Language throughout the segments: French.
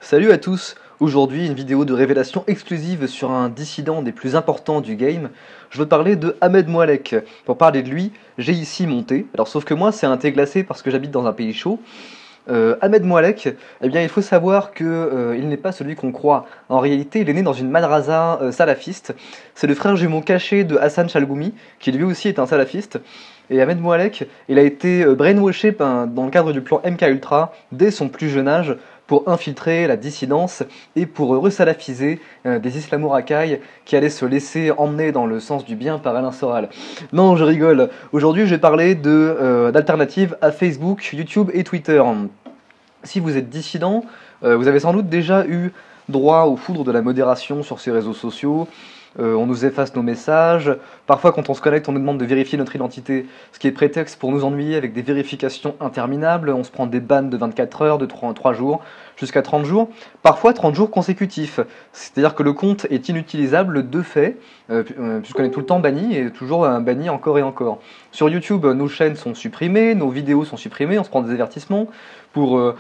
Salut à tous. Aujourd'hui, une vidéo de révélation exclusive sur un dissident des plus importants du game. Je veux parler de Ahmed Moalek. Pour parler de lui, j'ai ici mon thé. Alors sauf que moi, c'est un thé glacé parce que j'habite dans un pays chaud. Ahmed Moalek, eh bien, il faut savoir que il n'est pas celui qu'on croit. En réalité, il est né dans une madrasa salafiste. C'est le frère jumeau caché de Hassan Chalgoumi, qui lui aussi est un salafiste. Et Ahmed Moalek, il a été brainwashé dans le cadre du plan MKUltra dès son plus jeune âge pour infiltrer la dissidence et pour resalafiser des islamo-racailles qui allaient se laisser emmener dans le sens du bien par Alain Soral. Non, je rigole. Aujourd'hui, je vais parler d'alternatives à Facebook, YouTube et Twitter. Si vous êtes dissident, vous avez sans doute déjà eu droit aux foudres de la modération sur ces réseaux sociaux. On nous efface nos messages. Parfois, quand on se connecte, on nous demande de vérifier notre identité, ce qui est prétexte pour nous ennuyer avec des vérifications interminables. On se prend des bans de 24 heures, de 3 jours, jusqu'à 30 jours. Parfois, 30 jours consécutifs. C'est-à-dire que le compte est inutilisable de fait, puisqu'on est tout le temps banni, et toujours banni encore et encore. Sur YouTube, nos chaînes sont supprimées, nos vidéos sont supprimées, on se prend des avertissements pour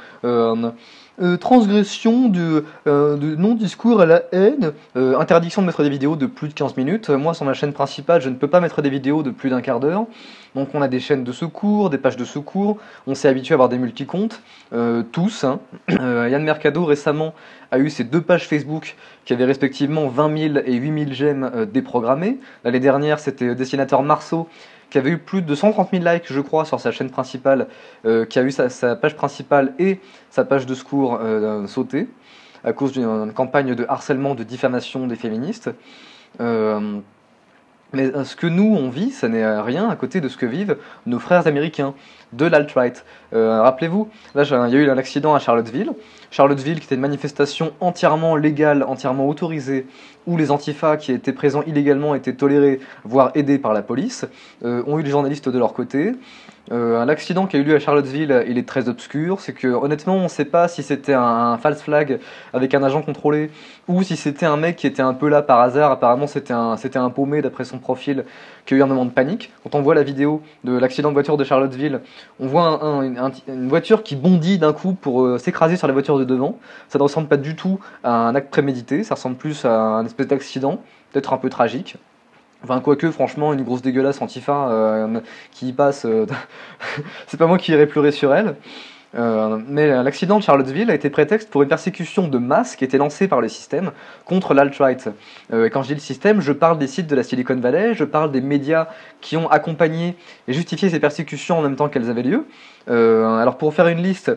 transgression de non-discours à la haine, interdiction de mettre des vidéos de plus de 15 minutes. Moi, sur ma chaîne principale, je ne peux pas mettre des vidéos de plus d'un quart d'heure. Donc on a des chaînes de secours, des pages de secours, on s'est habitué à avoir des multicomptes, tous. Hein. Yann Mercado récemment a eu ses 2 pages Facebook qui avaient respectivement 20 000 et 8 000 j'aime déprogrammés. L'année dernière, c'était Dessinateur Marceau qui avait eu plus de 130 000 likes, je crois, sur sa chaîne principale, qui a eu sa page principale et sa page de secours sautée, à cause d'une campagne de harcèlement, de diffamation des féministes. Mais ce que nous, on vit, ça n'est rien à côté de ce que vivent nos frères américains de l'alt-right. Rappelez-vous, là, il y a eu un accident à Charlottesville. Charlottesville, qui était une manifestation entièrement légale, entièrement autorisée, où les antifas qui étaient présents illégalement étaient tolérés, voire aidés par la police, ont eu les journalistes de leur côté. L'accident qui a eu lieu à Charlottesville, il est très obscur. C'est que honnêtement, on ne sait pas si c'était un false flag avec un agent contrôlé ou si c'était un mec qui était un peu là par hasard. Apparemment, c'était un paumé d'après son profil qui a eu un moment de panique. Quand on voit la vidéo de l'accident de voiture de Charlottesville, on voit une voiture qui bondit d'un coup pour s'écraser sur la voiture de devant. Ça ne ressemble pas du tout à un acte prémédité. Ça ressemble plus à un espèce d'accident, peut-être un peu tragique. Enfin, quoique, franchement, une grosse dégueulasse antifa qui passe, c'est pas moi qui irai pleurer sur elle. Mais l'accident de Charlottesville a été prétexte pour une persécution de masse qui était lancée par le système contre l'alt-right. Et quand je dis le système, je parle des sites de la Silicon Valley, je parle des médias qui ont accompagné et justifié ces persécutions en même temps qu'elles avaient lieu. Alors pour faire une liste,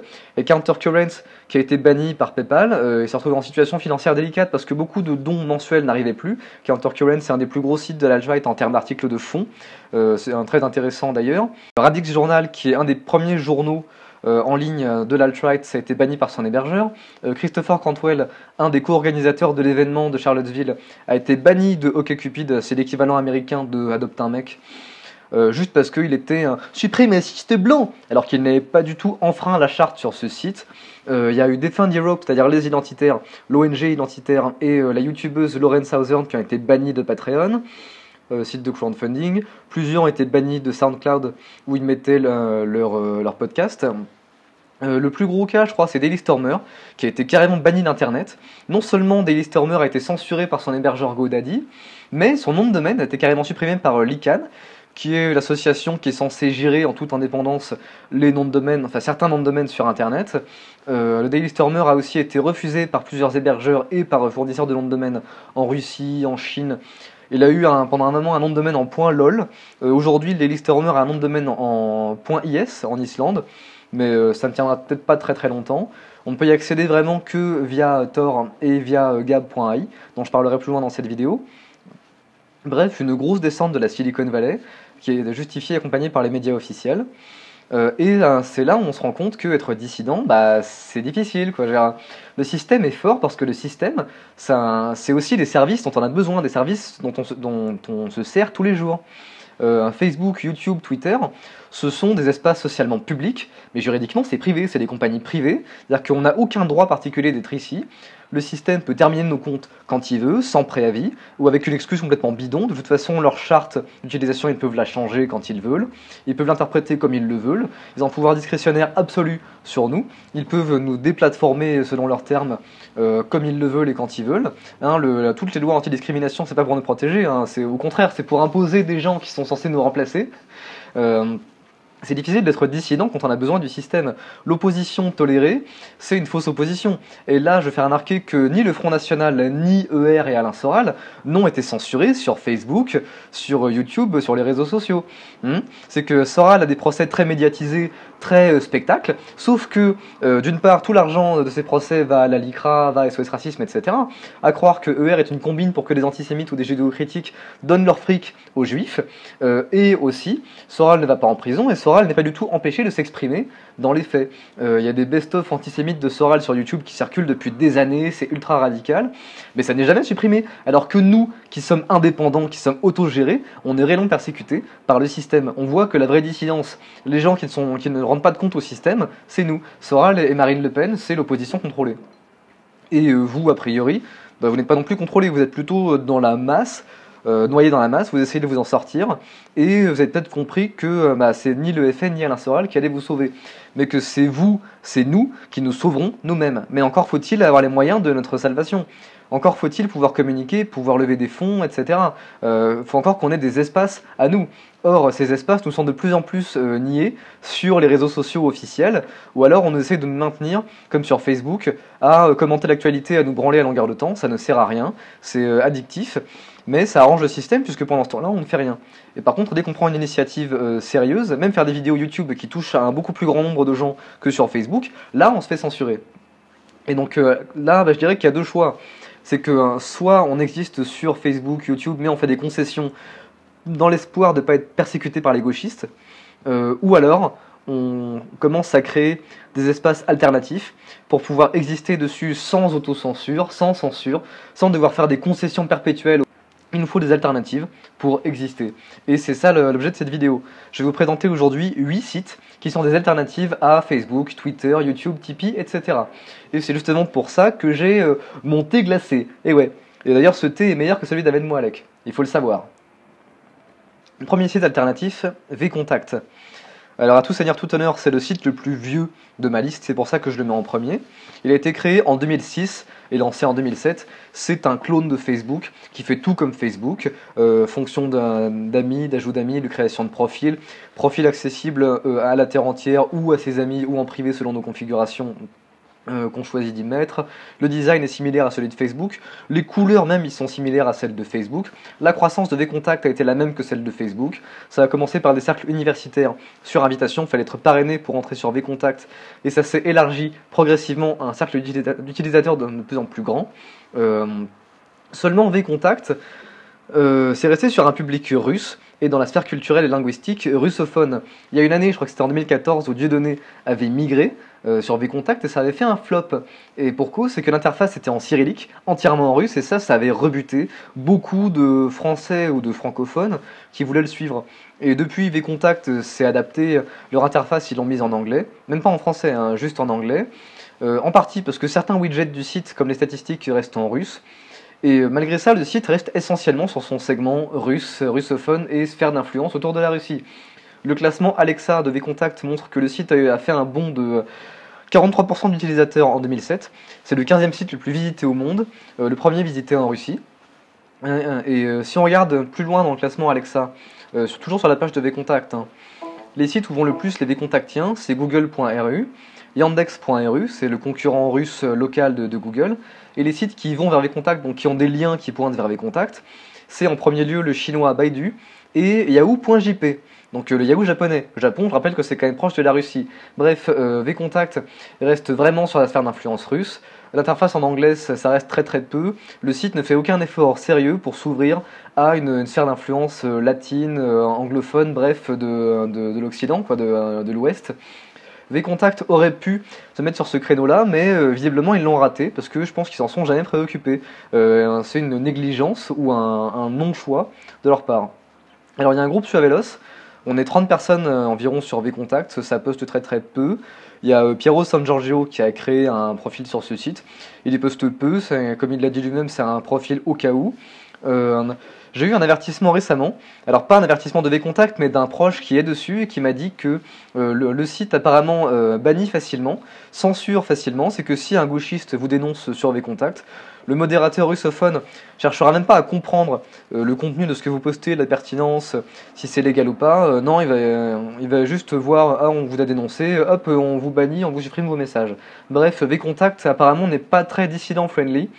Countercurrents qui a été banni par PayPal, il s'est retrouvé en situation financière délicate parce que beaucoup de dons mensuels n'arrivaient plus. Countercurrents, c'est un des plus gros sites de l'alt-right en termes d'articles de fond, c'est très intéressant d'ailleurs. Radix Journal, qui est un des premiers journaux en ligne de l'alt-right, ça a été banni par son hébergeur. Christopher Cantwell, un des co-organisateurs de l'événement de Charlottesville, a été banni de OkCupid, c'est l'équivalent américain de Adopte un mec, juste parce qu'il était un suprémaciste blanc, alors qu'il n'avait pas du tout enfreint la charte sur ce site. Il y a eu Defend Europe, c'est-à-dire les identitaires, l'ONG identitaire et la youtubeuse Lauren Southern qui ont été bannis de Patreon. Site de crowdfunding. Plusieurs ont été bannis de SoundCloud où ils mettaient leur podcast. Le plus gros cas, je crois, c'est Daily Stormer, qui a été carrément banni d'Internet. Non seulement Daily Stormer a été censuré par son hébergeur GoDaddy, mais son nom de domaine a été carrément supprimé par Lican, qui est l'association qui est censée gérer en toute indépendance les noms de domaine, enfin certains noms de domaine sur Internet. Le Daily Stormer a aussi été refusé par plusieurs hébergeurs et par fournisseurs de noms de domaine en Russie, en Chine. Il a eu pendant un moment un nom de domaine en .lol. Aujourd'hui, le Daily Stormer a un nom de domaine en .is en Islande, mais ça ne tiendra peut-être pas très très longtemps. On ne peut y accéder vraiment que via Tor et via gab.ai, dont je parlerai plus loin dans cette vidéo. Bref, une grosse descente de la Silicon Valley, qui est justifiée et accompagnée par les médias officiels. C'est là où on se rend compte qu'être dissident, c'est difficile, quoi. Le système est fort parce que le système, c'est aussi des services dont on a besoin, des services dont on se sert tous les jours. Facebook, YouTube, Twitter ce sont des espaces socialement publics, mais juridiquement c'est privé, c'est des compagnies privées, c'est-à-dire qu'on n'a aucun droit particulier d'être ici. Le système peut terminer nos comptes quand il veut, sans préavis, ou avec une excuse complètement bidon. De toute façon, leur charte d'utilisation, ils peuvent la changer quand ils veulent. Ils peuvent l'interpréter comme ils le veulent. Ils ont un pouvoir discrétionnaire absolu sur nous. Ils peuvent nous déplatformer selon leurs termes, comme ils le veulent et quand ils veulent. Toutes les lois antidiscrimination, c'est pas pour nous protéger, hein, c'est au contraire, c'est pour imposer des gens qui sont censés nous remplacer. C'est difficile d'être dissident quand on a besoin du système. L'opposition tolérée, c'est une fausse opposition. Et là, je fais remarquer que ni le Front National, ni ER et Alain Soral n'ont été censurés sur Facebook, sur YouTube, sur les réseaux sociaux. C'est que Soral a des procès très médiatisés, très spectacle, sauf que, d'une part, tout l'argent de ces procès va à la LICRA, va à SOS Racisme, etc. À croire que ER est une combine pour que des antisémites ou des judéo-critiques donnent leur fric aux juifs, et aussi, Soral ne va pas en prison, et Soral n'est pas du tout empêché de s'exprimer dans les faits. Il y a des best-of antisémites de Soral sur YouTube qui circulent depuis des années, c'est ultra radical, mais ça n'est jamais supprimé, alors que nous, qui sommes indépendants, qui sommes autogérés, on est réellement persécutés par le système. On voit que la vraie dissidence, les gens qui ne rendent pas de compte au système, c'est nous. Soral et Marine Le Pen, c'est l'opposition contrôlée. Et vous, a priori, vous n'êtes pas non plus contrôlés, vous êtes plutôt dans la masse, noyé dans la masse, vous essayez de vous en sortir, et vous avez peut-être compris que c'est ni le FN ni Alain Soral qui allait vous sauver, mais que c'est vous, c'est nous qui nous sauverons nous-mêmes. Mais encore faut-il avoir les moyens de notre salvation. Encore faut-il pouvoir communiquer, pouvoir lever des fonds, etc. Faut encore qu'on ait des espaces à nous. Or, ces espaces nous sont de plus en plus niés sur les réseaux sociaux officiels, ou alors on essaie de nous maintenir, comme sur Facebook, à commenter l'actualité, à nous branler à longueur de temps, ça ne sert à rien, c'est addictif, mais ça arrange le système puisque pendant ce temps-là, on ne fait rien. Et par contre, dès qu'on prend une initiative sérieuse, même faire des vidéos YouTube qui touchent à un beaucoup plus grand nombre de gens que sur Facebook, là, on se fait censurer. Et donc là, je dirais qu'il y a deux choix. C'est que soit on existe sur Facebook, YouTube, mais on fait des concessions dans l'espoir de ne pas être persécuté par les gauchistes, ou alors on commence à créer des espaces alternatifs pour pouvoir exister dessus sans autocensure, sans censure, sans devoir faire des concessions perpétuelles. Il nous faut des alternatives pour exister. Et c'est ça l'objet de cette vidéo. Je vais vous présenter aujourd'hui 8 sites qui sont des alternatives à Facebook, Twitter, YouTube, Tipeee, etc. Et c'est justement pour ça que j'ai mon thé glacé. Et ouais. Et d'ailleurs, ce thé est meilleur que celui d'Ahmed Moalek. Il faut le savoir. Le premier site alternatif, VKontakte. Alors à tout seigneur tout honneur, c'est le site le plus vieux de ma liste, c'est pour ça que je le mets en premier. Il a été créé en 2006 et lancé en 2007. C'est un clone de Facebook qui fait tout comme Facebook, fonction d'amis, d'ajout d'amis, de création de profil accessible à la terre entière ou à ses amis ou en privé selon nos configurations qu'on choisit d'y mettre. Le design est similaire à celui de Facebook, les couleurs même ils sont similaires à celles de Facebook, la croissance de VKontakte a été la même que celle de Facebook, ça a commencé par des cercles universitaires sur invitation, il fallait être parrainé pour entrer sur VKontakte, et ça s'est élargi progressivement à un cercle d'utilisateurs de plus en plus grand. Seulement VKontakte c'est resté sur un public russe et dans la sphère culturelle et linguistique russophone. Il y a une année, je crois que c'était en 2014, où Dieudonné avait migré sur VKontakte et ça avait fait un flop. Et pour cause, c'est que l'interface était en cyrillique, entièrement en russe, et ça avait rebuté beaucoup de Français ou de francophones qui voulaient le suivre. Et depuis, VKontakte s'est adapté, leur interface, ils l'ont mise en anglais, même pas en français, hein, juste en anglais, en partie parce que certains widgets du site, comme les statistiques, restent en russe. Et malgré ça, le site reste essentiellement sur son segment russe, russophone et sphère d'influence autour de la Russie. Le classement Alexa de VKontakte montre que le site a fait un bond de 43% d'utilisateurs en 2007. C'est le 15e site le plus visité au monde, le premier visité en Russie. Et si on regarde plus loin dans le classement Alexa, toujours sur la page de VKontakte, hein, les sites où vont le plus les VKontaktiens, c'est google.ru, yandex.ru, c'est le concurrent russe local de Google, et les sites qui vont vers VKontakte, donc qui ont des liens qui pointent vers VKontakte, c'est en premier lieu le chinois Baidu et yahoo.jp, donc le Yahoo japonais. Le Japon, je rappelle que c'est quand même proche de la Russie. Bref, VKontakte reste vraiment sur la sphère d'influence russe. L'interface en anglais, ça reste très très peu. Le site ne fait aucun effort sérieux pour s'ouvrir à une sphère d'influence latine, anglophone, bref, de l'Occident, quoi, de l'Ouest. VKontakte aurait pu se mettre sur ce créneau-là, mais visiblement ils l'ont raté, parce que je pense qu'ils s'en sont jamais préoccupés. C'est une négligence ou un non-choix de leur part. Alors il y a un groupe Suavelos, On est 30 personnes environ sur VKontakte, ça poste très très peu. Il y a Piero San Giorgio qui a créé un profil sur ce site. Il y poste peu, comme il l'a dit lui-même, c'est un profil au cas où. J'ai eu un avertissement récemment, alors pas un avertissement de VKontakte, mais d'un proche qui est dessus et qui m'a dit que le site apparemment bannit facilement, censure facilement. C'est que si un gauchiste vous dénonce sur VKontakte, le modérateur russophone cherchera même pas à comprendre le contenu de ce que vous postez, la pertinence, si c'est légal ou pas. Non, il va juste voir, ah, on vous a dénoncé, hop, on vous bannit, on vous supprime vos messages. Bref, VKontakte apparemment n'est pas très dissident-friendly,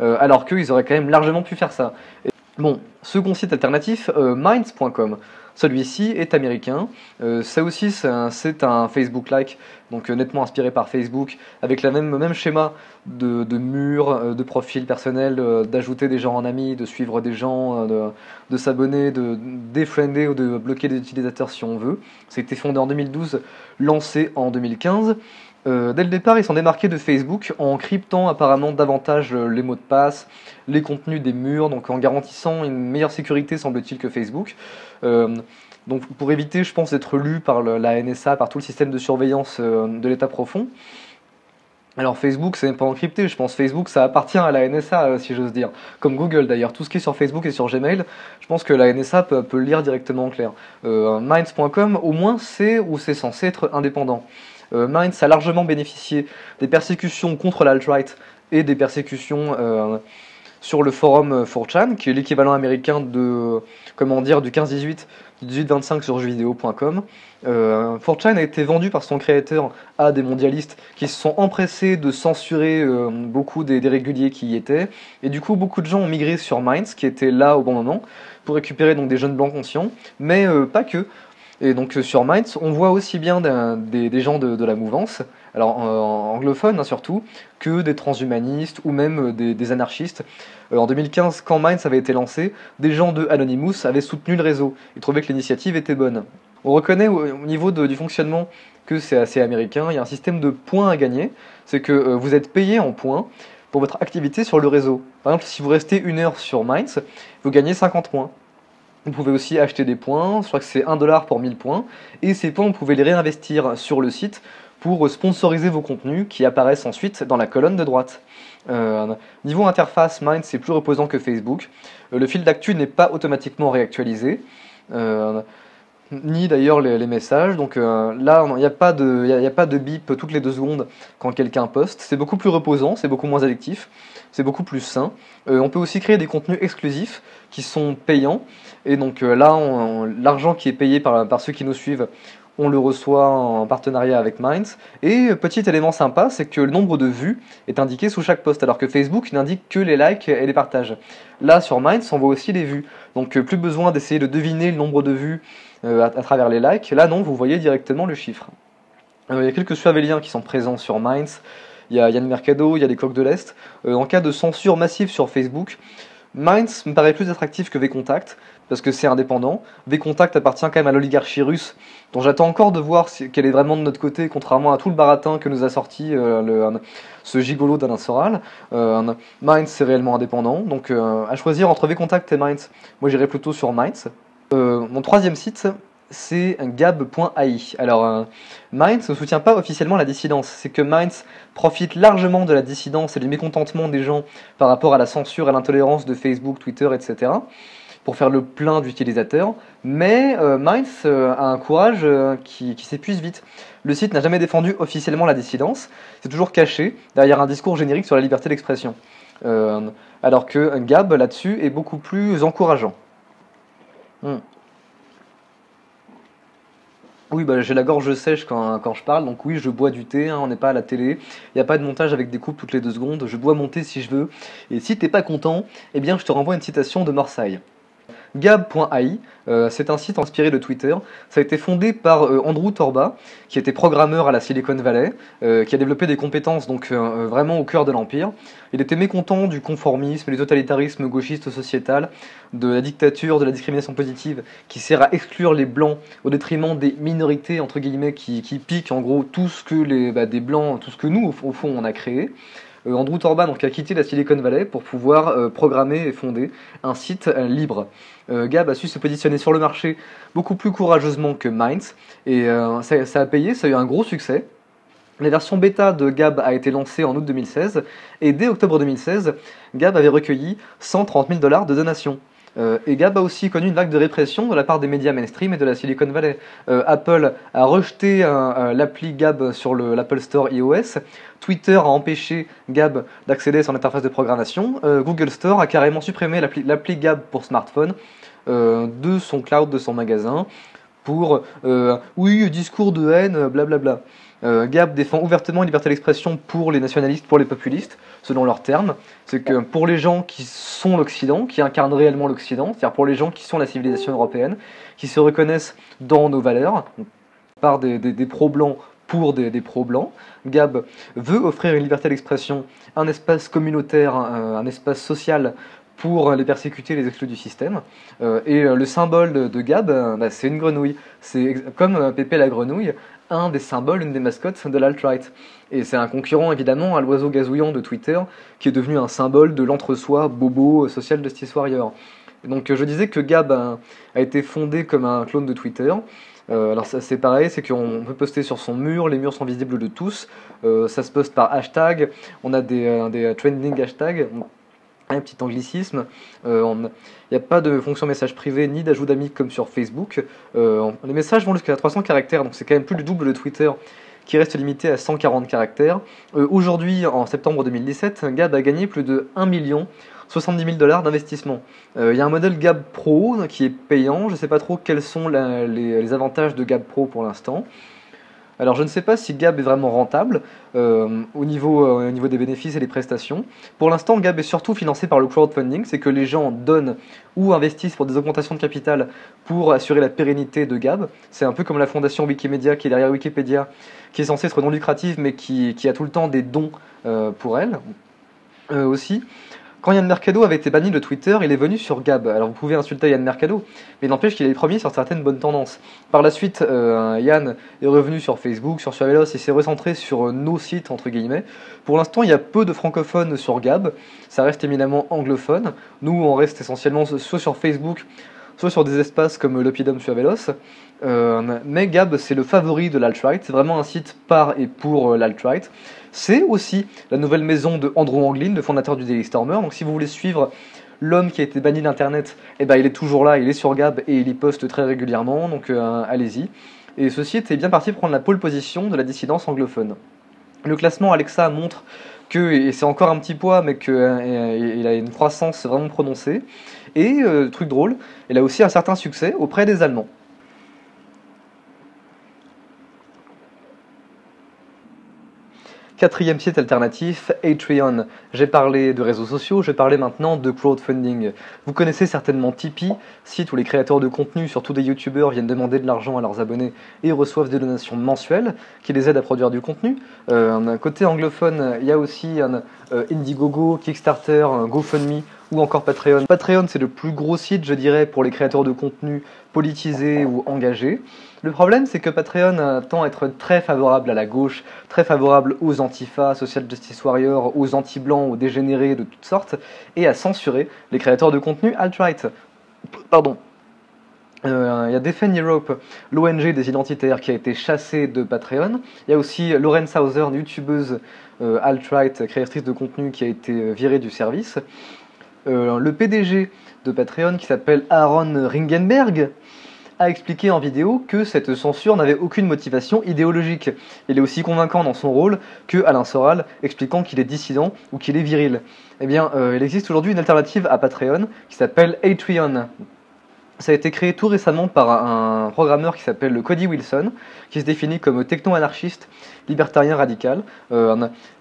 alors qu'ils auraient quand même largement pu faire ça. Bon, second site alternatif, Minds.com. Celui-ci est américain. Ça aussi, c'est un Facebook-like, donc nettement inspiré par Facebook, avec le même schéma de mur, de profil personnel, d'ajouter des gens en amis, de suivre des gens, de s'abonner, de défriender ou de bloquer des utilisateurs si on veut. Ça a été fondé en 2012, lancé en 2015. Dès le départ, ils sont démarqués de Facebook en cryptant apparemment davantage les mots de passe, les contenus des murs, donc en garantissant une meilleure sécurité, semble-t-il, que Facebook. Donc pour éviter, je pense, d'être lu par la NSA, par tout le système de surveillance de l'État profond. Alors Facebook, c'est pas encrypté, je pense Facebook, ça appartient à la NSA, si j'ose dire. Comme Google d'ailleurs, tout ce qui est sur Facebook et sur Gmail, je pense que la NSA peut le lire directement en clair. Minds.com, au moins, c'est ou c'est censé être indépendant. Minds a largement bénéficié des persécutions contre l'alt-right et des persécutions sur le forum 4chan, qui est l'équivalent américain de, comment dire, du 15-18, du 18-25 sur jeuxvideo.com. 4chan a été vendu par son créateur à des mondialistes qui se sont empressés de censurer beaucoup des réguliers qui y étaient. Et du coup, beaucoup de gens ont migré sur Minds, qui était là au bon moment, pour récupérer donc des jeunes blancs conscients, mais pas que. Et donc sur Minds, on voit aussi bien des gens de la mouvance, alors anglophones surtout, que des transhumanistes ou même des anarchistes. En 2015, quand Minds avait été lancé, des gens de Anonymous avaient soutenu le réseau. Ils trouvaient que l'initiative était bonne. On reconnaît au niveau du fonctionnement que c'est assez américain. Il y a un système de points à gagner. C'est que vous êtes payé en points pour votre activité sur le réseau. Par exemple, si vous restez 1 heure sur Minds, vous gagnez 50 points. Vous pouvez aussi acheter des points, je crois que c'est 1 dollar pour 1000 points, et ces points, vous pouvez les réinvestir sur le site pour sponsoriser vos contenus qui apparaissent ensuite dans la colonne de droite. Niveau interface, Minds c'est plus reposant que Facebook. Le fil d'actu n'est pas automatiquement réactualisé, ni d'ailleurs les messages. Donc là, il n'y a pas de bip toutes les 2 secondes quand quelqu'un poste. C'est beaucoup plus reposant, c'est beaucoup moins addictif, c'est beaucoup plus sain. On peut aussi créer des contenus exclusifs qui sont payants. Et donc là, l'argent qui est payé par ceux qui nous suivent, on le reçoit en partenariat avec Minds. Et petit élément sympa, c'est que le nombre de vues est indiqué sous chaque post, alors que Facebook n'indique que les likes et les partages. Là, sur Minds, on voit aussi les vues. Donc plus besoin d'essayer de deviner le nombre de vues à travers les likes. Là, non, vous voyez directement le chiffre. Il y a quelques surveillants qui sont présents sur Minds. Il y a Yann Mercado, il y a les coqs de l'Est. En cas de censure massive sur Facebook, Minds me paraît plus attractif que VKontakte, parce que c'est indépendant. VKontakte appartient quand même à l'oligarchie russe, dont j'attends encore de voir qu'elle est vraiment de notre côté, contrairement à tout le baratin que nous a sorti ce gigolo d'Alain Soral. Minds c'est réellement indépendant, donc à choisir entre VKontakte et Minds, moi j'irai plutôt sur Minds. Mon troisième site, c'est gab.ai. Alors, Minds ne soutient pas officiellement la dissidence. C'est que Minds profite largement de la dissidence et du mécontentement des gens par rapport à la censure et à l'intolérance de Facebook, Twitter, etc. pour faire le plein d'utilisateurs. Mais Minds a un courage qui s'épuise vite. Le site n'a jamais défendu officiellement la dissidence. C'est toujours caché derrière un discours générique sur la liberté d'expression. Alors que Gab, là-dessus, est beaucoup plus encourageant. Oui, bah, j'ai la gorge sèche quand je parle, donc oui, je bois du thé, hein, on n'est pas à la télé, il n'y a pas de montage avec des coupes toutes les 2 secondes, je bois mon thé si je veux, et si t'es pas content, eh bien je te renvoie une citation de Marseille. Gab.ai, c'est un site inspiré de Twitter. Ça a été fondé par Andrew Torba, qui était programmeur à la Silicon Valley, qui a développé des compétences donc vraiment au cœur de l'empire. Il était mécontent du conformisme, du totalitarisme gauchiste sociétal, de la dictature, de la discrimination positive, qui sert à exclure les blancs au détriment des minorités entre guillemets qui piquent en gros tout ce que des blancs, tout ce que nous au fond on a créé. Andrew Torban donc, a quitté la Silicon Valley pour pouvoir programmer et fonder un site libre. Gab a su se positionner sur le marché beaucoup plus courageusement que Minds, et ça a payé, ça a eu un gros succès. La version bêta de Gab a été lancée en août 2016, et dès octobre 2016, Gab avait recueilli 130 000 $ de donations. Et Gab a aussi connu une vague de répression de la part des médias mainstream et de la Silicon Valley. Apple a rejeté l'appli Gab sur l'Apple Store iOS, Twitter a empêché Gab d'accéder à son interface de programmation, Google Store a carrément supprimé l'appli Gab pour smartphone de son cloud, de son magasin, pour oui, discours de haine, blablabla. Gab défend ouvertement la liberté d'expression pour les nationalistes, pour les populistes, selon leurs termes. C'est que pour les gens qui sont l'Occident, qui incarnent réellement l'Occident, c'est-à-dire pour les gens qui sont la civilisation européenne, qui se reconnaissent dans nos valeurs, par des pro-blancs pour des pro-blancs, Gab veut offrir une liberté d'expression, un espace communautaire, un espace social pour les persécuter, les exclus du système. Et le symbole de Gab, c'est une grenouille. C'est comme Pépé la grenouille, un des symboles, une des mascottes de l'alt-right. Et c'est un concurrent évidemment à l'oiseau gazouillant de Twitter, qui est devenu un symbole de l'entre-soi bobo social justice warrior. Donc je disais que Gab a été fondé comme un clone de Twitter. Alors c'est pareil, c'est qu'on peut poster sur son mur, les murs sont visibles de tous, ça se poste par hashtag, on a des trending hashtags, un petit anglicisme, il n'y a pas de fonction message privé ni d'ajout d'amis comme sur Facebook. Les messages vont jusqu'à 300 caractères, donc c'est quand même plus du double de Twitter, qui reste limité à 140 caractères. Aujourd'hui, en septembre 2017, Gab a gagné plus de 1 070 000 $ d'investissement. Il y a un modèle Gab Pro qui est payant, je ne sais pas trop quels sont les avantages de Gab Pro pour l'instant. Alors je ne sais pas si Gab est vraiment rentable au niveau des bénéfices et des prestations. Pour l'instant, Gab est surtout financé par le crowdfunding, c'est que les gens donnent ou investissent pour des augmentations de capital pour assurer la pérennité de Gab. C'est un peu comme la fondation Wikimedia qui est derrière Wikipédia, qui est censée être non lucrative mais qui a tout le temps des dons pour elle aussi. Quand Yann Mercado avait été banni de Twitter, il est venu sur Gab. Alors vous pouvez insulter Yann Mercado, mais n'empêche qu'il est le premier sur certaines bonnes tendances. Par la suite, Yann est revenu sur Facebook, sur Suavelos, et s'est recentré sur nos sites, entre guillemets. Pour l'instant, il y a peu de francophones sur Gab, ça reste éminemment anglophone. Nous, on reste essentiellement soit sur Facebook, soit sur des espaces comme l'Oppidum Suavelos. Mais Gab, c'est le favori de l'alt-right, c'est vraiment un site par et pour l'alt-right. C'est aussi la nouvelle maison de Andrew Anglin, le fondateur du Daily Stormer. Donc si vous voulez suivre l'homme qui a été banni d'Internet, eh ben, il est toujours là, il est sur Gab et il y poste très régulièrement, donc allez-y. Et ce site est bien parti pour prendre la pole position de la dissidence anglophone. Le classement Alexa montre que, et c'est encore un petit poids, mais qu'il a une croissance vraiment prononcée. Et, truc drôle, il a aussi un certain succès auprès des Allemands. Quatrième site alternatif, Patreon. J'ai parlé de réseaux sociaux, je vais parler maintenant de crowdfunding. Vous connaissez certainement Tipeee, site où les créateurs de contenu, surtout des youtubeurs, viennent demander de l'argent à leurs abonnés et reçoivent des donations mensuelles qui les aident à produire du contenu. Côté anglophone, il y a aussi Indiegogo, Kickstarter, GoFundMe ou encore Patreon. Patreon, c'est le plus gros site, je dirais, pour les créateurs de contenu politisés ou engagés. Le problème, c'est que Patreon tend à être très favorable à la gauche, très favorable aux antifas, social justice warriors, aux anti-blancs, aux dégénérés de toutes sortes, et à censurer les créateurs de contenu alt-right. Pardon. Il y a Defend Europe, l'ONG des identitaires, qui a été chassée de Patreon. Il y a aussi Lauren Southern, youtubeuse alt-right, créatrice de contenu, qui a été virée du service. Le PDG de Patreon, qui s'appelle Aaron Ringenberg, a expliqué en vidéo que cette censure n'avait aucune motivation idéologique. Il est aussi convaincant dans son rôle que Alain Soral, expliquant qu'il est dissident ou qu'il est viril. Eh bien, il existe aujourd'hui une alternative à Patreon qui s'appelle Patreon. Ça a été créé tout récemment par un programmeur qui s'appelle Cody Wilson, qui se définit comme techno-anarchiste, libertarien radical.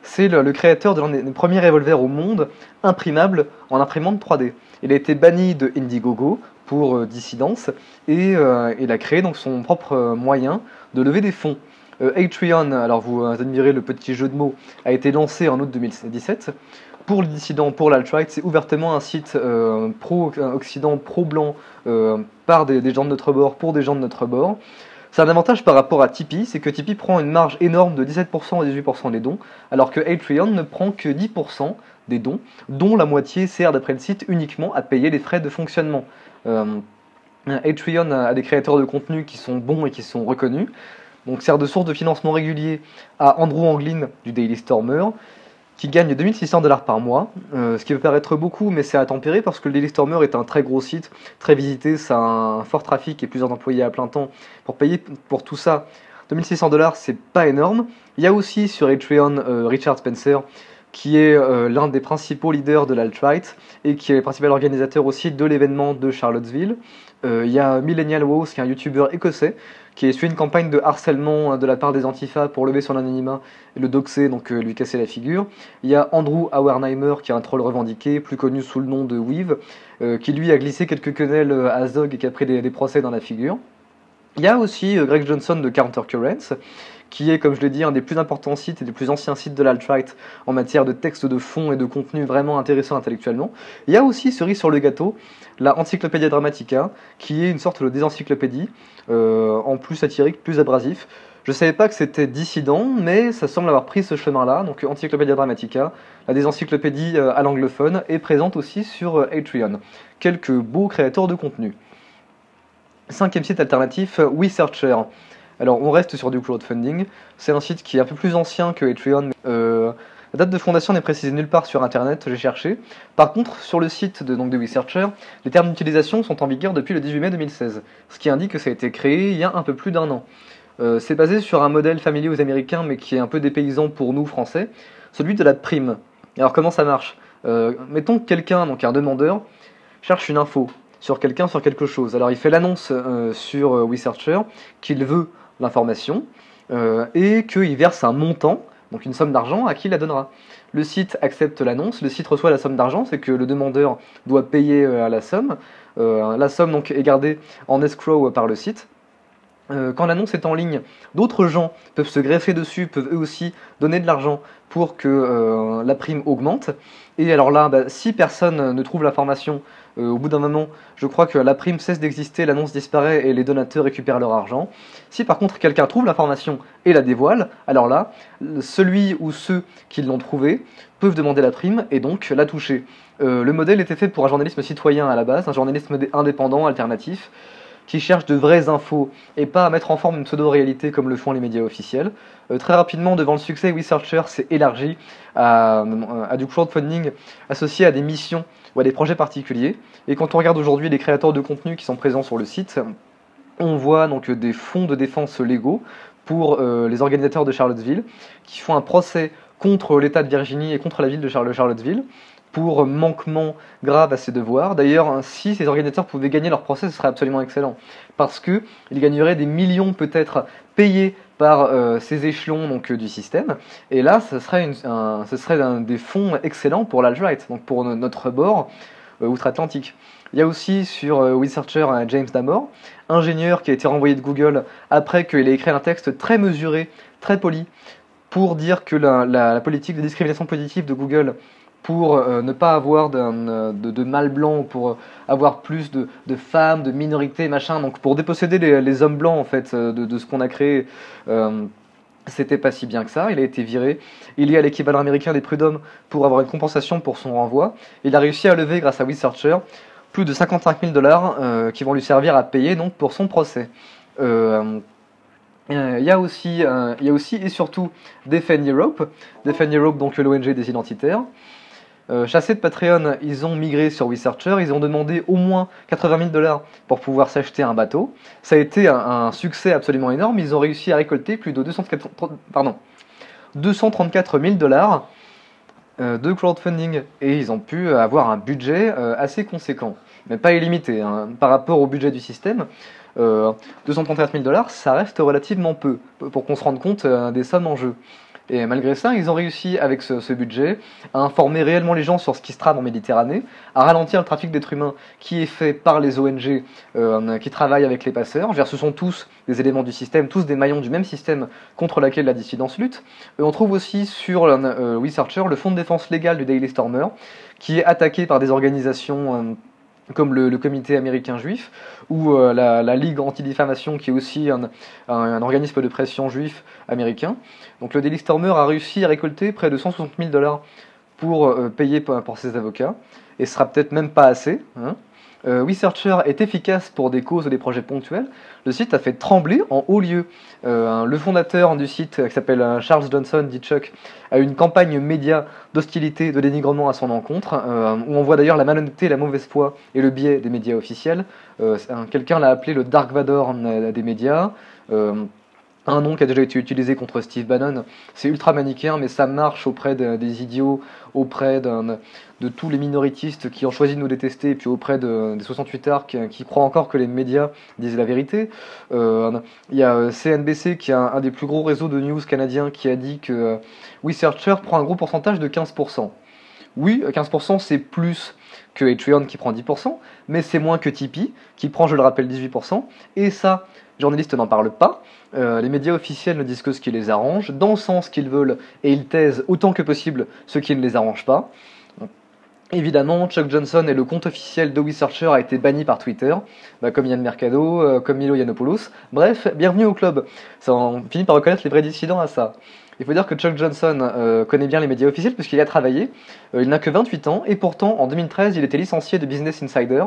C'est le créateur de l'un des premiers revolvers au monde imprimables en imprimante 3D. Il a été banni de Indiegogo pour dissidence et il a créé donc son propre moyen de lever des fonds. Patreon, alors vous admirez le petit jeu de mots, a été lancé en août 2017. Pour les dissidents, pour l'alt-right, c'est ouvertement un site pro-Occident, pro-blanc, par des gens de notre bord, pour des gens de notre bord. C'est un avantage par rapport à Tipeee, c'est que Tipeee prend une marge énorme de 17% et 18% des dons, alors que Patreon ne prend que 10% des dons, dont la moitié sert d'après le site uniquement à payer les frais de fonctionnement. Patreon a des créateurs de contenu qui sont bons et qui sont reconnus, donc sert de source de financement régulier à Andrew Anglin du Daily Stormer, qui gagne 2600$ par mois, ce qui peut paraître beaucoup, mais c'est à tempérer parce que le Daily Stormer est un très gros site, très visité, ça a un fort trafic et plusieurs employés à plein temps. Pour payer pour tout ça, 2600$, c'est pas énorme. Il y a aussi sur Patreon Richard Spencer, qui est l'un des principaux leaders de l'alt-right et qui est le principal organisateur aussi de l'événement de Charlottesville. Il y a Millennial Wows, qui est un youtubeur écossais, qui a suivi une campagne de harcèlement de la part des Antifa pour lever son anonymat et le doxer, donc lui casser la figure. Il y a Andrew Auernheimer, qui est un troll revendiqué, plus connu sous le nom de Weave, qui lui a glissé quelques quenelles à Zog et qui a pris des procès dans la figure. Il y a aussi Greg Johnson de Countercurrents, qui est, comme je l'ai dit, un des plus importants sites et des plus anciens sites de l'alt-right en matière de textes de fond et de contenu vraiment intéressant intellectuellement. Il y a aussi, cerise sur le gâteau, la Encyclopædia Dramatica, qui est une sorte de désencyclopédie, en plus satirique, plus abrasif. Je ne savais pas que c'était dissident, mais ça semble avoir pris ce chemin-là. Donc Encyclopædia Dramatica, la désencyclopédie à l'anglophone, est présente aussi sur Patreon. Quelques beaux créateurs de contenu. 5e site alternatif, WeSearcher. Alors on reste sur du crowdfunding, c'est un site qui est un peu plus ancien que Patreon. La date de fondation n'est précisée nulle part sur internet, j'ai cherché. Par contre, sur le site de WeSearcher, les termes d'utilisation sont en vigueur depuis le 18 mai 2016, ce qui indique que ça a été créé il y a un peu plus d'un an. C'est basé sur un modèle familier aux Américains, mais qui est un peu dépaysant pour nous Français, celui de la prime. Alors comment ça marche? Mettons que quelqu'un, donc un demandeur, cherche une info sur quelqu'un, sur quelque chose. Alors il fait l'annonce sur WeSearcher qu'il veut l'information et qu'il verse un montant, donc une somme d'argent, à qui il la donnera. Le site accepte l'annonce, le site reçoit la somme d'argent, c'est que le demandeur doit payer la somme. La somme donc est gardée en escrow par le site. Quand l'annonce est en ligne, d'autres gens peuvent se greffer dessus, peuvent eux aussi donner de l'argent pour que la prime augmente. Et alors là, si personne ne trouve l'information, au bout d'un moment, je crois que la prime cesse d'exister, l'annonce disparaît et les donateurs récupèrent leur argent. Si par contre quelqu'un trouve l'information et la dévoile, alors là, celui ou ceux qui l'ont trouvée peuvent demander la prime et donc la toucher. Le modèle était fait pour un journalisme citoyen à la base, un journalisme indépendant, alternatif, qui cherche de vraies infos et pas à mettre en forme une pseudo-réalité comme le font les médias officiels. Très rapidement, devant le succès, WeSearcher s'est élargi à du crowdfunding associé à des missions ou à des projets particuliers. Et quand on regarde aujourd'hui les créateurs de contenu qui sont présents sur le site, on voit donc des fonds de défense légaux pour les organisateurs de Charlottesville qui font un procès contre l'État de Virginie et contre la ville de Charlottesville pour manquement grave à ses devoirs. D'ailleurs, si ces organisateurs pouvaient gagner leur procès, ce serait absolument excellent, parce qu'ils gagneraient des millions peut-être payés par ces échelons donc, du système, et là, ce serait des fonds excellents pour l'alt-right, donc pour notre bord outre-Atlantique. Il y a aussi sur WeSearcher James Damore, ingénieur qui a été renvoyé de Google après qu'il ait écrit un texte très mesuré, très poli, pour dire que la politique de discrimination positive de Google pour ne pas avoir de mâles blancs, pour avoir plus de femmes, de minorités, machin, donc pour déposséder les hommes blancs en fait de ce qu'on a créé, c'était pas si bien que ça. Il a été viré. Il y a l'équivalent américain des prud'hommes pour avoir une compensation pour son renvoi. Il a réussi à lever grâce à WeSearcher plus de 55 000$ qui vont lui servir à payer donc pour son procès. Il y a aussi et surtout Defend Europe, donc l'ONG des identitaires. Chassés de Patreon, ils ont migré sur WeSearcher, ils ont demandé au moins 80 000$ pour pouvoir s'acheter un bateau. Ça a été un succès absolument énorme, ils ont réussi à récolter plus de 234 000$ de crowdfunding et ils ont pu avoir un budget assez conséquent, mais pas illimité. Hein. Par rapport au budget du système, 234 000$, ça reste relativement peu pour qu'on se rende compte des sommes en jeu. Et malgré ça, ils ont réussi avec ce budget à informer réellement les gens sur ce qui se trame en Méditerranée, à ralentir le trafic d'êtres humains qui est fait par les ONG qui travaillent avec les passeurs. Ce sont tous des éléments du système, tous des maillons du même système contre lequel la dissidence lutte. Et on trouve aussi sur WeSearcher le fonds de défense légale du Daily Stormer, qui est attaqué par des organisations comme le comité américain juif, ou la Ligue anti-diffamation, qui est aussi un organisme de pression juif américain. Donc le Daily Stormer a réussi à récolter près de 160 000 dollars pour payer pour ses avocats, et ce sera peut-être même pas assez, hein. WeSearcher est efficace pour des causes ou des projets ponctuels. Le site a fait trembler en haut lieu. Le fondateur du site, qui s'appelle Charles Johnson, dit Chuck, a eu une campagne média d'hostilité, de dénigrement à son encontre, où on voit d'ailleurs la malhonnêteté, la mauvaise foi et le biais des médias officiels. Quelqu'un l'a appelé le Dark Vador des médias. Un nom qui a déjà été utilisé contre Steve Bannon. C'est ultra manichéen, mais ça marche auprès des idiots, auprès de tous les minoritistes qui ont choisi de nous détester, et puis auprès des 68ards qui croient encore que les médias disent la vérité. Il y a CNBC, qui est un des plus gros réseaux de news canadiens, qui a dit que WeSearcher prend un gros pourcentage de 15%. Oui, 15% c'est plus que Patreon qui prend 10%, mais c'est moins que Tipeee, qui prend, je le rappelle, 18%, et ça, les journalistes n'en parlent pas. Les médias officiels ne disent que ce qui les arrange, dans le sens qu'ils veulent, et ils taisent autant que possible ce qui ne les arrange pas. Évidemment, Chuck Johnson et le compte officiel de WeSearcher a été banni par Twitter, comme Yann Mercado, comme Milo Yiannopoulos. Bref, bienvenue au club. Ça, on finit par reconnaître les vrais dissidents à ça. Il faut dire que Chuck Johnson connaît bien les médias officiels puisqu'il y a travaillé. Il n'a que 28 ans et pourtant, en 2013, il était licencié de Business Insider,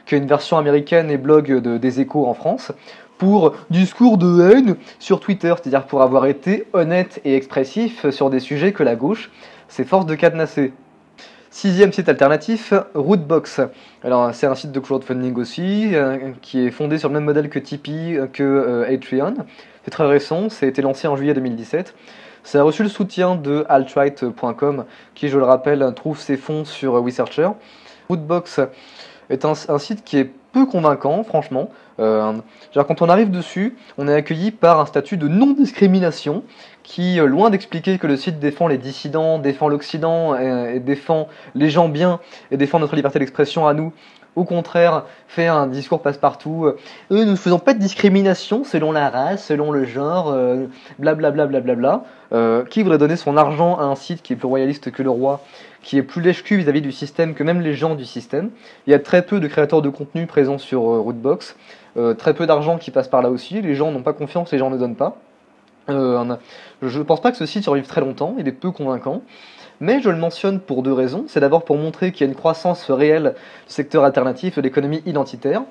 qui est une version américaine et blog des Échos en France, pour discours de haine sur Twitter, c'est-à-dire pour avoir été honnête et expressif sur des sujets que la gauche s'efforce de cadenasser. Sixième site alternatif, Rootbox. Alors c'est un site de crowdfunding aussi, qui est fondé sur le même modèle que Tipeee, que Patreon. C'est très récent, ça a été lancé en juillet 2017. Ça a reçu le soutien de altright.com, qui, je le rappelle, trouve ses fonds sur WeSearcher. Rootbox est un site qui est peu convaincant, franchement. Quand on arrive dessus, on est accueilli par un statut de non-discrimination qui, loin d'expliquer que le site défend les dissidents, défend l'Occident et défend les gens bien et défend notre liberté d'expression à nous, au contraire, fait un discours passe-partout. Nous ne faisons pas de discrimination selon la race, selon le genre, blablabla. Qui voudrait donner son argent à un site qui est plus royaliste que le roi, qui est plus lèche-cul vis-à-vis du système que même les gens du système. Il y a très peu de créateurs de contenu présents sur Rootbox, très peu d'argent qui passe par là aussi, les gens n'ont pas confiance, les gens ne donnent pas. Je ne pense pas que ce site survive très longtemps, il est peu convaincant. Mais je le mentionne pour deux raisons. C'est d'abord pour montrer qu'il y a une croissance réelle du secteur alternatif de l'économie identitaire.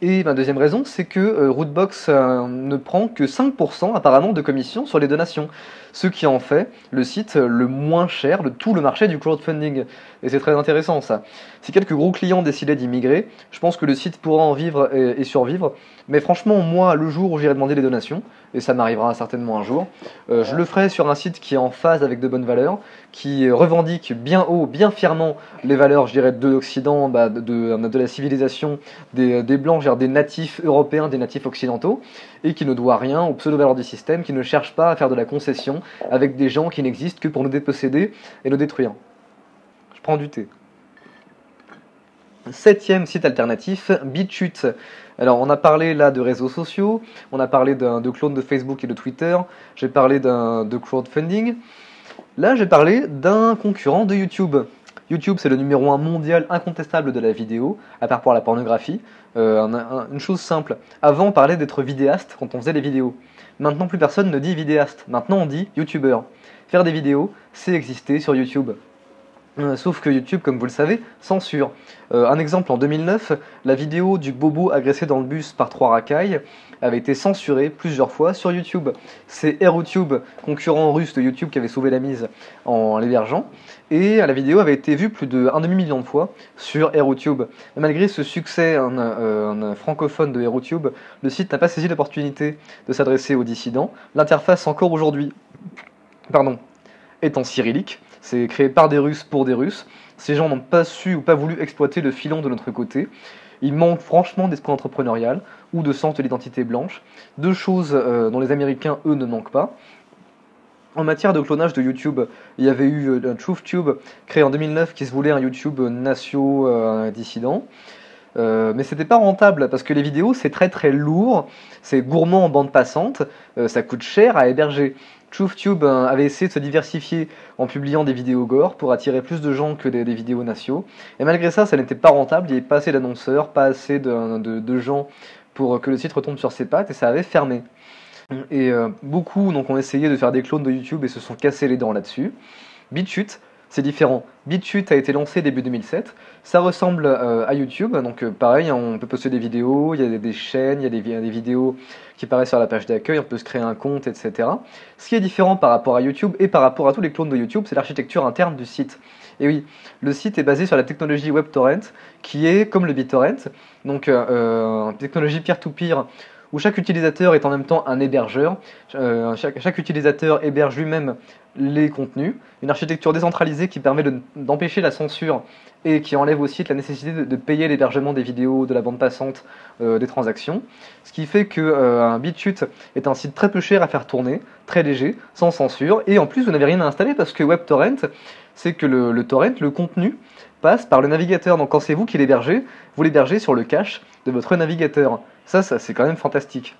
Et ma deuxième raison, c'est que Rootbox ne prend que 5% apparemment de commission sur les donations, ce qui en fait le site le moins cher de tout le marché du crowdfunding. Et c'est très intéressant ça. Si quelques gros clients décidaient d'immigrer, je pense que le site pourra en vivre et survivre. Mais franchement, moi, le jour où j'irai demander les donations, et ça m'arrivera certainement un jour, je le ferai sur un site qui est en phase avec de bonnes valeurs, qui revendique bien haut, bien fièrement les valeurs, je dirais, de l'Occident, de la civilisation, des Blancs, des natifs européens, des natifs occidentaux, et qui ne doit rien aux pseudo-valeurs du système, qui ne cherche pas à faire de la concession avec des gens qui n'existent que pour nous déposséder et nous détruire. Je prends du thé. Septième site alternatif, BitChute. Alors on a parlé là de réseaux sociaux, on a parlé de clones de Facebook et de Twitter, j'ai parlé de crowdfunding. Là j'ai parlé d'un concurrent de YouTube. YouTube c'est le numéro 1 mondial incontestable de la vidéo, à part pour la pornographie. Une chose simple, avant on parlait d'être vidéaste quand on faisait des vidéos. Maintenant plus personne ne dit vidéaste, maintenant on dit youtubeur. Faire des vidéos, c'est exister sur YouTube. Sauf que YouTube, comme vous le savez, censure. Un exemple, en 2009, la vidéo du bobo agressé dans le bus par 3 racailles avait été censurée plusieurs fois sur YouTube. C'est AirTube, concurrent russe de YouTube, qui avait sauvé la mise en l'hébergeant. Et la vidéo avait été vue plus de 1,5 million de fois sur AirTube. Malgré ce succès francophone de AirTube, le site n'a pas saisi l'opportunité de s'adresser aux dissidents. L'interface, encore aujourd'hui, est en cyrillique. C'est créé par des Russes pour des Russes. Ces gens n'ont pas su ou pas voulu exploiter le filon de notre côté. Il manque franchement d'esprit entrepreneurial ou de sens de l'identité blanche. Deux choses dont les Américains, eux, ne manquent pas. En matière de clonage de YouTube, il y avait eu TruthTube, créé en 2009, qui se voulait un YouTube dissident. Mais c'était pas rentable parce que les vidéos c'est très très lourd, c'est gourmand en bande passante, ça coûte cher à héberger. TruthTube avait essayé de se diversifier en publiant des vidéos gore pour attirer plus de gens que des vidéos nationaux. Et malgré ça, ça n'était pas rentable, il n'y avait pas assez d'annonceurs, pas assez de gens pour que le site retombe sur ses pattes, et ça avait fermé. Et beaucoup donc, ont essayé de faire des clones de YouTube et se sont cassés les dents là-dessus. BitChute, c'est différent. BitChute a été lancé début 2007. Ça ressemble à YouTube, donc pareil, hein, on peut poster des vidéos, il y a des chaînes, il y a des vidéos qui apparaissent sur la page d'accueil, on peut se créer un compte, etc. Ce qui est différent par rapport à YouTube et par rapport à tous les clones de YouTube, c'est l'architecture interne du site. Et oui, le site est basé sur la technologie WebTorrent, qui est comme le BitTorrent, donc une technologie peer-to-peer, où chaque utilisateur est en même temps un hébergeur. Chaque utilisateur héberge lui-même les contenus. Une architecture décentralisée qui permet d'empêcher la censure et qui enlève au site la nécessité de payer l'hébergement des vidéos, de la bande passante, des transactions. Ce qui fait que BitChute est un site très peu cher à faire tourner, très léger, sans censure. Et en plus, vous n'avez rien à installer parce que WebTorrent, c'est que le torrent, le contenu, passe par le navigateur. Donc quand c'est vous qui l'hébergez, vous l'hébergez sur le cache de votre navigateur. Ça c'est quand même fantastique.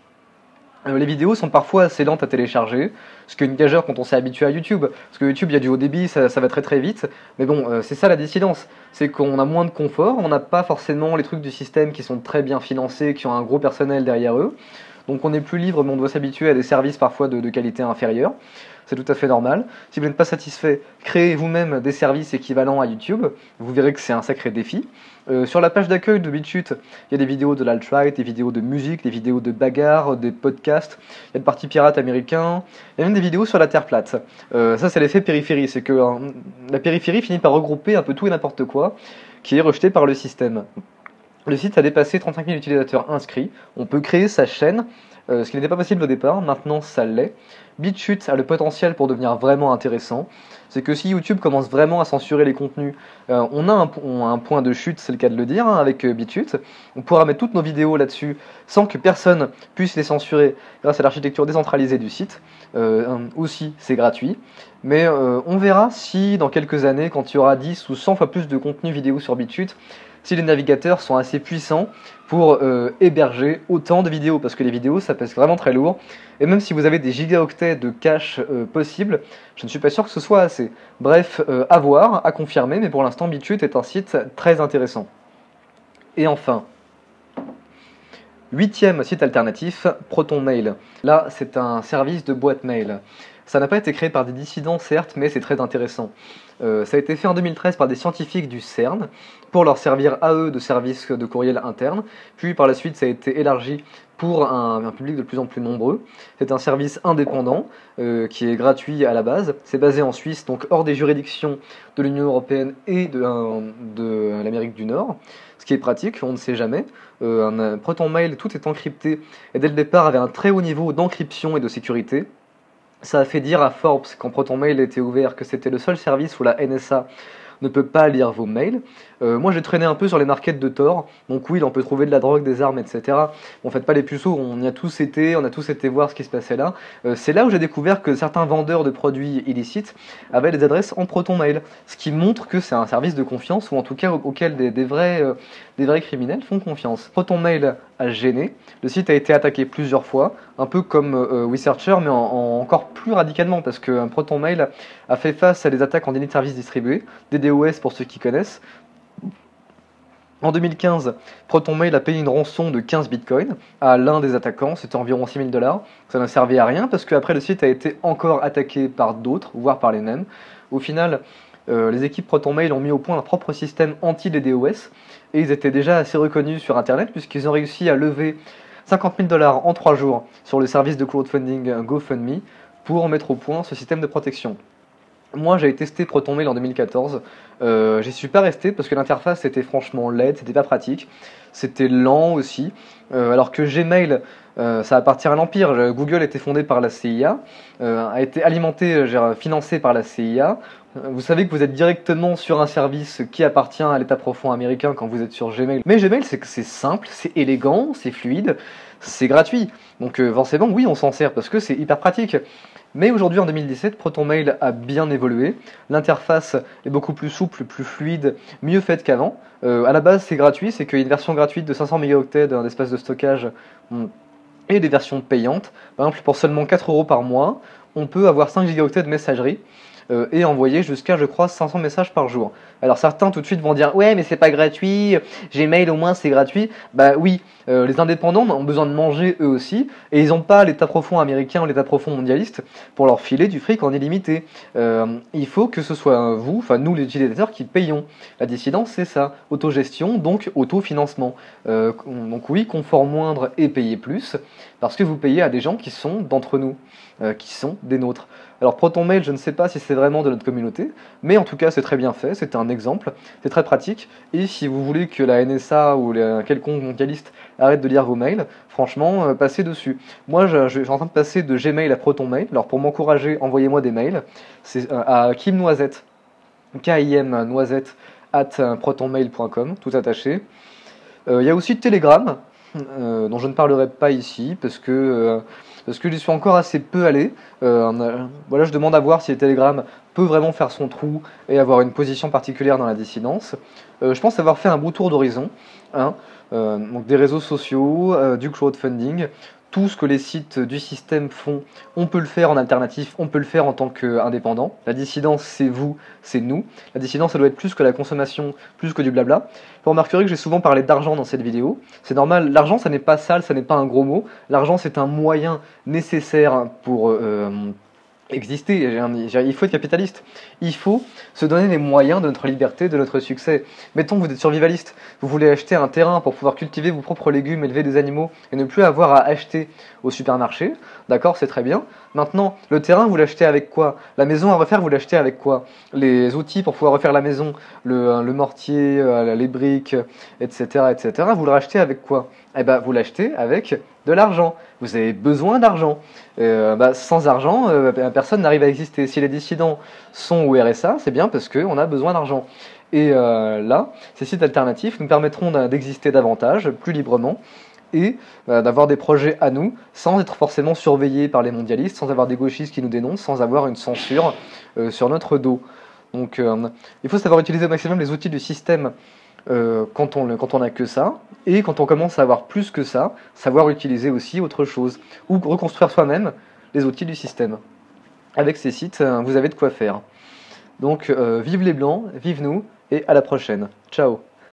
Les vidéos sont parfois assez lentes à télécharger, ce qu'une gageur quand on s'est habitué à YouTube. Parce que YouTube, il y a du haut débit, ça va très très vite. Mais bon, c'est ça la dissidence. C'est qu'on a moins de confort, on n'a pas forcément les trucs du système qui sont très bien financés, qui ont un gros personnel derrière eux. Donc on est plus libre, mais on doit s'habituer à des services parfois de qualité inférieure. C'est tout à fait normal. Si vous n'êtes pas satisfait, créez vous-même des services équivalents à YouTube. Vous verrez que c'est un sacré défi. Sur la page d'accueil de BitChute, il y a des vidéos de l'alt-right, des vidéos de musique, des vidéos de bagarre, des podcasts. Il y a de partis pirates américains. Il y a même des vidéos sur la Terre plate. Ça, c'est l'effet périphérie. C'est que la périphérie finit par regrouper un peu tout et n'importe quoi qui est rejeté par le système. Le site a dépassé 35 000 utilisateurs inscrits. On peut créer sa chaîne, ce qui n'était pas possible au départ. Maintenant, ça l'est. BitChute a le potentiel pour devenir vraiment intéressant. C'est que si YouTube commence vraiment à censurer les contenus, on a un point de chute, c'est le cas de le dire, hein, avec BitChute. On pourra mettre toutes nos vidéos là-dessus sans que personne puisse les censurer grâce à l'architecture décentralisée du site. Aussi, c'est gratuit. Mais on verra si dans quelques années, quand il y aura 10 ou 100 fois plus de contenu vidéo sur BitChute, si les navigateurs sont assez puissants pour héberger autant de vidéos, parce que les vidéos ça pèse vraiment très lourd, et même si vous avez des gigaoctets de cache possibles, je ne suis pas sûr que ce soit assez. Bref, à voir, à confirmer, mais pour l'instant BitChute est un site très intéressant. Et enfin, 8e site alternatif, ProtonMail. Là, c'est un service de boîte mail. Ça n'a pas été créé par des dissidents, certes, mais c'est très intéressant. Ça a été fait en 2013 par des scientifiques du CERN pour leur servir à eux de service de courriel interne. Puis par la suite, ça a été élargi pour un public de plus en plus nombreux. C'est un service indépendant qui est gratuit à la base. C'est basé en Suisse, donc hors des juridictions de l'Union européenne et de l'Amérique du Nord. Ce qui est pratique, on ne sait jamais. Un ProtonMail, tout est encrypté et dès le départ avait un très haut niveau d'encryption et de sécurité. Ça a fait dire à Forbes, quand ProtonMail était ouvert, que c'était le seul service où la NSA ne peut pas lire vos mails. Moi j'ai traîné un peu sur les markets de Tor, donc oui, on peut trouver de la drogue, des armes, etc. Bon, faites pas les puceaux, on a tous été voir ce qui se passait là. C'est là où j'ai découvert que certains vendeurs de produits illicites avaient des adresses en ProtonMail, ce qui montre que c'est un service de confiance, ou en tout cas auquel des vrais criminels font confiance. ProtonMail a gêné, le site a été attaqué plusieurs fois, un peu comme WeSearcher, mais encore plus radicalement, parce que ProtonMail a fait face à des attaques en déni de services distribués, des DOS pour ceux qui connaissent. En 2015, ProtonMail a payé une rançon de 15 bitcoins à l'un des attaquants, c'était environ 6 000 $. Ça n'a servi à rien parce qu'après le site a été encore attaqué par d'autres, voire par les mêmes. Au final, les équipes ProtonMail ont mis au point un propre système anti-DDoS et ils étaient déjà assez reconnus sur Internet puisqu'ils ont réussi à lever 50 000 $ en 3 jours sur le service de crowdfunding GoFundMe pour mettre au point ce système de protection. Moi j'avais testé ProtonMail en 2014, j'y suis pas resté parce que l'interface était franchement laide, c'était pas pratique, c'était lent aussi, alors que Gmail ça appartient à l'empire. Google a été fondé par la CIA, a été alimenté, financé par la CIA. Vous savez que vous êtes directement sur un service qui appartient à l'État profond américain quand vous êtes sur Gmail. Mais Gmail c'est simple, c'est élégant, c'est fluide, c'est gratuit. Donc forcément oui on s'en sert parce que c'est hyper pratique. Mais aujourd'hui, en 2017, ProtonMail a bien évolué. L'interface est beaucoup plus souple, plus fluide, mieux faite qu'avant. À la base, c'est gratuit, c'est qu'il y a une version gratuite de 500 mégaoctets d'espace de stockage et des versions payantes. Par exemple, pour seulement 4 € par mois, on peut avoir 5 gigaoctets de messagerie et envoyer jusqu'à, je crois, 500 messages par jour. Alors certains tout de suite vont dire ouais mais c'est pas gratuit, Gmail au moins c'est gratuit. Bah oui, les indépendants ont besoin de manger eux aussi et ils n'ont pas l'État profond américain ou l'État profond mondialiste pour leur filer du fric en illimité. Il faut que ce soit vous, enfin nous les utilisateurs qui payons. La dissidence c'est ça, autogestion donc autofinancement. Donc oui, confort moindre et payer plus parce que vous payez à des gens qui sont d'entre nous, qui sont des nôtres. Alors ProtonMail, je ne sais pas si c'est vraiment de notre communauté, mais en tout cas c'est très bien fait, c'est un exemple, c'est très pratique, et si vous voulez que la NSA ou quelconque mondialiste arrête de lire vos mails, franchement, passez dessus. Moi je suis en train de passer de Gmail à ProtonMail, alors pour m'encourager, envoyez-moi des mails, c'est à Kim Noisette, K-I-M Noisette, @protonmail.com, tout attaché. Il y a aussi Telegram, dont je ne parlerai pas ici, parce que j'y suis encore assez peu allé. Voilà, je demande à voir si Telegram peut vraiment faire son trou et avoir une position particulière dans la dissidence. Je pense avoir fait un beau tour d'horizon, hein, donc des réseaux sociaux, du crowdfunding, tout ce que les sites du système font, on peut le faire en alternatif, on peut le faire en tant qu'indépendant. La dissidence, c'est vous, c'est nous. La dissidence, ça doit être plus que la consommation, plus que du blabla. Vous remarquerez que j'ai souvent parlé d'argent dans cette vidéo. C'est normal, l'argent, ça n'est pas sale, ça n'est pas un gros mot. L'argent, c'est un moyen nécessaire pour exister. Il faut être capitaliste. Il faut se donner les moyens de notre liberté, de notre succès. Mettons que vous êtes survivaliste, vous voulez acheter un terrain pour pouvoir cultiver vos propres légumes, élever des animaux et ne plus avoir à acheter au supermarché. D'accord, c'est très bien. Maintenant, le terrain, vous l'achetez avec quoi? La maison à refaire, vous l'achetez avec quoi? Les outils pour pouvoir refaire la maison, le mortier, les briques, etc., etc., vous le rachetez avec quoi? Eh ben, vous l'achetez avec de l'argent. Vous avez besoin d'argent. Sans argent, personne n'arrive à exister. Si les dissidents sont au RSA, c'est bien parce qu'on a besoin d'argent. Et là, ces sites alternatifs nous permettront d'exister davantage, plus librement, et d'avoir des projets à nous, sans être forcément surveillés par les mondialistes, sans avoir des gauchistes qui nous dénoncent, sans avoir une censure sur notre dos. Donc il faut savoir utiliser au maximum les outils du système quand on n'a que ça, et quand on commence à avoir plus que ça, savoir utiliser aussi autre chose, ou reconstruire soi-même les outils du système. Avec ces sites, vous avez de quoi faire. Donc vive les blancs, vive nous, et à la prochaine. Ciao.